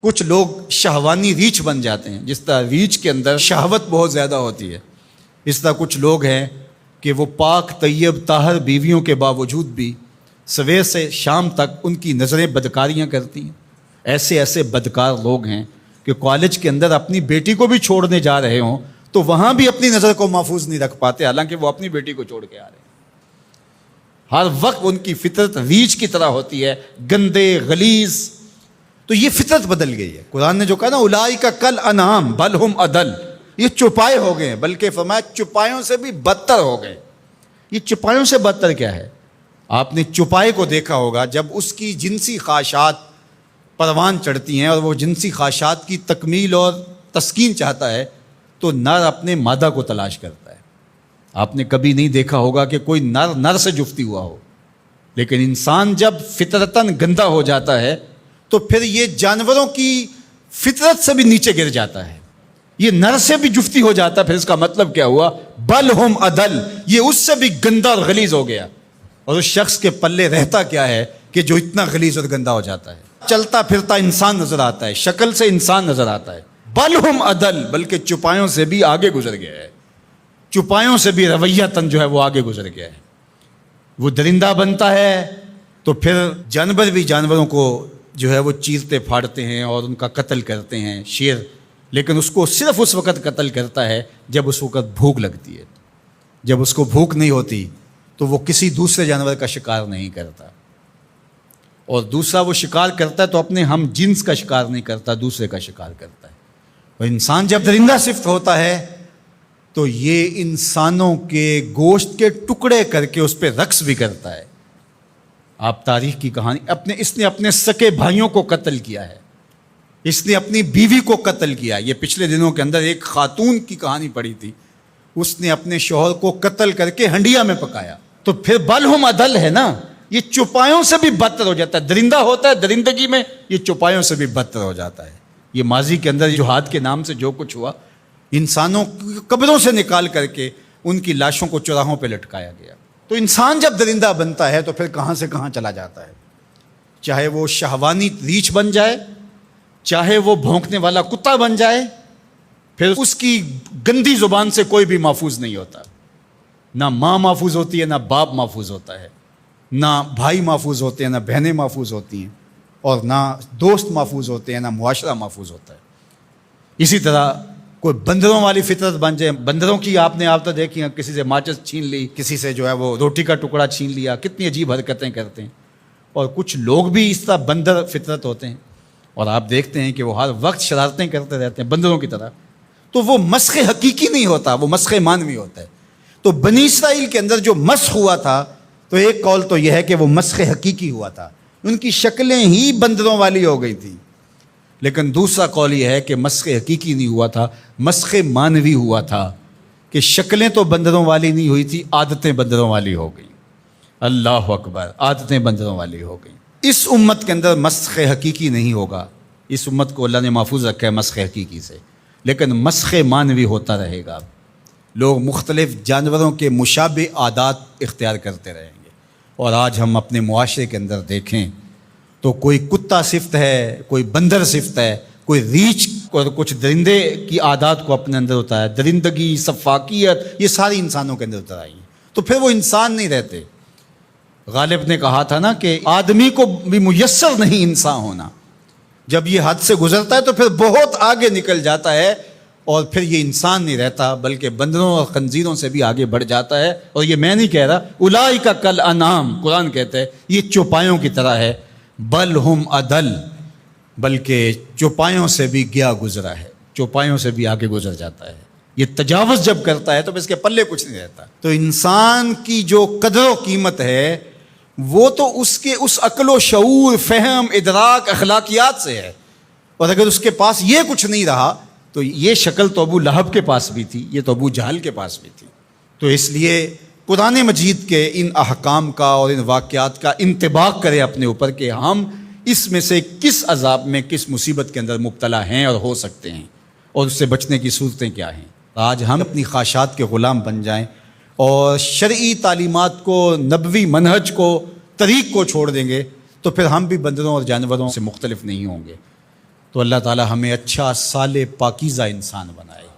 کچھ لوگ شہوانی ریچھ بن جاتے ہیں، جس طرح ریچھ کے اندر شہوت بہت زیادہ ہوتی ہے، اس طرح کچھ لوگ ہیں کہ وہ پاک طیب طاہر بیویوں کے باوجود بھی سویر سے شام تک ان کی نظریں بدکاریاں کرتی ہیں۔ ایسے بدکار لوگ ہیں کہ کالج کے اندر اپنی بیٹی کو بھی چھوڑنے جا رہے ہوں تو وہاں بھی اپنی نظر کو محفوظ نہیں رکھ پاتے، حالانکہ وہ اپنی بیٹی کو چھوڑ کے آ رہے ہیں۔ ہر وقت ان کی فطرت ریچھ کی طرح ہوتی ہے، گندے غلیظ۔ تو یہ فطرت بدل گئی ہے۔ قرآن نے جو کہا نا اولئک کل انعام بل ہم اضل، یہ چوپائے ہو گئے ہیں، بلکہ فرمایا چوپایوں سے بھی بدتر ہو گئے۔ یہ چوپایوں سے بدتر کیا ہے؟ آپ نے چوپائے کو دیکھا ہوگا، جب اس کی جنسی خواہشات پروان چڑھتی ہیں اور وہ جنسی خواہشات کی تکمیل اور تسکین چاہتا ہے تو نر اپنے مادہ کو تلاش کرتا ہے۔ آپ نے کبھی نہیں دیکھا ہوگا کہ کوئی نر سے جفتی ہوا ہو، لیکن انسان جب فطرتاً گندا ہو جاتا ہے تو پھر یہ جانوروں کی فطرت سے بھی نیچے گر جاتا ہے، یہ نر سے بھی جفتی ہو جاتا ہے۔ پھر اس کا مطلب کیا ہوا؟ بل ہم اضل، یہ اس سے بھی گندا اور غلیظ ہو گیا۔ اور اس شخص کے پلے رہتا کیا ہے کہ جو اتنا غلیظ اور گندا ہو جاتا ہے؟ چلتا پھرتا انسان نظر آتا ہے، شکل سے انسان نظر آتا ہے، بل ہم اضل، بلکہ چوپایوں سے بھی آگے گزر گیا ہے، چوپایوں سے بھی رویتاً جو ہے وہ آگے گزر گیا ہے۔ وہ درندہ بنتا ہے تو پھر جانور بھی جانوروں کو جو ہے وہ چیرتے پھاڑتے ہیں اور ان کا قتل کرتے ہیں، شیر، لیکن اس کو صرف اس وقت قتل کرتا ہے جب اس وقت بھوک لگتی ہے۔ جب اس کو بھوک نہیں ہوتی تو وہ کسی دوسرے جانور کا شکار نہیں کرتا، اور دوسرا وہ شکار کرتا ہے تو اپنے ہم جنس کا شکار نہیں کرتا، دوسرے کا شکار کرتا ہے۔ اور انسان جب درندہ صفت ہوتا ہے تو یہ انسانوں کے گوشت کے ٹکڑے کر کے اس پہ رقص بھی کرتا ہے۔ آپ تاریخ کی کہانی، اس نے اپنے سکے بھائیوں کو قتل کیا ہے، اس نے اپنی بیوی کو قتل کیا۔ یہ پچھلے دنوں کے اندر ایک خاتون کی کہانی پڑھی تھی، اس نے اپنے شوہر کو قتل کر کے ہنڈیا میں پکایا۔ تو پھر بل ہم اضل ہے نا، یہ چوپایوں سے بھی بدتر ہو جاتا ہے۔ درندہ ہوتا ہے درندگی میں، یہ چوپایوں سے بھی بدتر ہو جاتا ہے۔ یہ ماضی کے اندر جہاد کے نام سے جو کچھ ہوا، انسانوں کی قبروں سے نکال کر کے ان کی لاشوں کو چوراہوں پہ لٹکایا گیا۔ تو انسان جب درندہ بنتا ہے تو پھر کہاں سے کہاں چلا جاتا ہے، چاہے وہ شہوانی ریچھ بن جائے، چاہے وہ بھونکنے والا کتا بن جائے، پھر اس کی گندی زبان سے کوئی بھی محفوظ نہیں ہوتا۔ نہ ماں محفوظ ہوتی ہے، نہ باپ محفوظ ہوتا ہے، نہ بھائی محفوظ ہوتے ہیں، نہ بہنیں محفوظ ہوتی ہیں، اور نہ دوست محفوظ ہوتے ہیں، نہ معاشرہ محفوظ ہوتا ہے۔ اسی طرح کوئی بندروں والی فطرت بن جائے، بندروں کی آپ نے تو دیکھی ہیں، کسی سے ماچس چھین لی، کسی سے جو ہے وہ روٹی کا ٹکڑا چھین لیا، کتنی عجیب حرکتیں کرتے ہیں۔ اور کچھ لوگ بھی اس طرح بندر فطرت ہوتے ہیں، اور آپ دیکھتے ہیں کہ وہ ہر وقت شرارتیں کرتے رہتے ہیں بندروں کی طرح۔ تو وہ مسخ حقیقی نہیں ہوتا، وہ مسخ مانوی ہوتا ہے۔ تو بنی اسرائیل کے اندر جو مسخ ہوا تھا، تو ایک قول تو یہ ہے کہ وہ مسخ حقیقی ہوا تھا، ان کی شکلیں ہی بندروں والی ہو گئی تھیں۔ لیکن دوسرا قول یہ ہے کہ مسخ حقیقی نہیں ہوا تھا، مسخ مانوی ہوا تھا، کہ شکلیں تو بندروں والی نہیں ہوئی تھی، عادتیں بندروں والی ہو گئیں۔ اللہ اکبر، عادتیں بندروں والی ہو گئیں۔ اس امت کے اندر مسخ حقیقی نہیں ہوگا، اس امت کو اللہ نے محفوظ رکھا ہے مسخ حقیقی سے، لیکن مسخ مانوی ہوتا رہے گا۔ لوگ مختلف جانوروں کے مشابہ عادات اختیار کرتے رہیں گے۔ اور آج ہم اپنے معاشرے کے اندر دیکھیں تو کوئی کتا صفت ہے، کوئی بندر صفت ہے، کوئی ریچھ اور کچھ درندے کی عادات کو اپنے اندر اتارا ہے، درندگی، سفاکیت، یہ ساری انسانوں کے اندر اتر آئی ہیں۔ تو پھر وہ انسان نہیں رہتے۔ غالب نے کہا تھا نا کہ آدمی کو بھی میسر نہیں انسان ہونا، جب یہ حد سے گزرتا ہے تو پھر بہت آگے نکل جاتا ہے، اور پھر یہ انسان نہیں رہتا بلکہ بندروں اور خنزیروں سے بھی آگے بڑھ جاتا ہے۔ اور یہ میں نہیں کہہ رہا، اولئک کل انعام، قرآن کہتا ہے یہ چوپایوں کی طرح ہے، بل ہم اضل، بلکہ چوپایوں سے بھی گیا گزرا ہے، چوپایوں سے بھی آگے گزر جاتا ہے۔ یہ تجاوز جب کرتا ہے تو اس کے پلے کچھ نہیں رہتا۔ تو انسان کی جو قدر و قیمت ہے وہ تو اس کے اس عقل و شعور، فہم، ادراک، اخلاقیات سے ہے، اور اگر اس کے پاس یہ کچھ نہیں رہا تو یہ شکل تو ابو لہب کے پاس بھی تھی، یہ تو ابو جہل کے پاس بھی تھی۔ تو اس لیے قرآن مجید کے ان احکام کا اور ان واقعات کا انطباق کرے اپنے اوپر کہ ہم اس میں سے کس عذاب میں، کس مصیبت کے اندر مبتلا ہیں اور ہو سکتے ہیں، اور اس سے بچنے کی صورتیں کیا ہیں۔ آج ہم اپنی خواہشات کے غلام بن جائیں اور شرعی تعلیمات کو، نبوی منہج کو، طریق کو چھوڑ دیں گے تو پھر ہم بھی بندروں اور جانوروں سے مختلف نہیں ہوں گے۔ تو اللہ تعالی ہمیں اچھا صالح پاکیزہ انسان بنائے.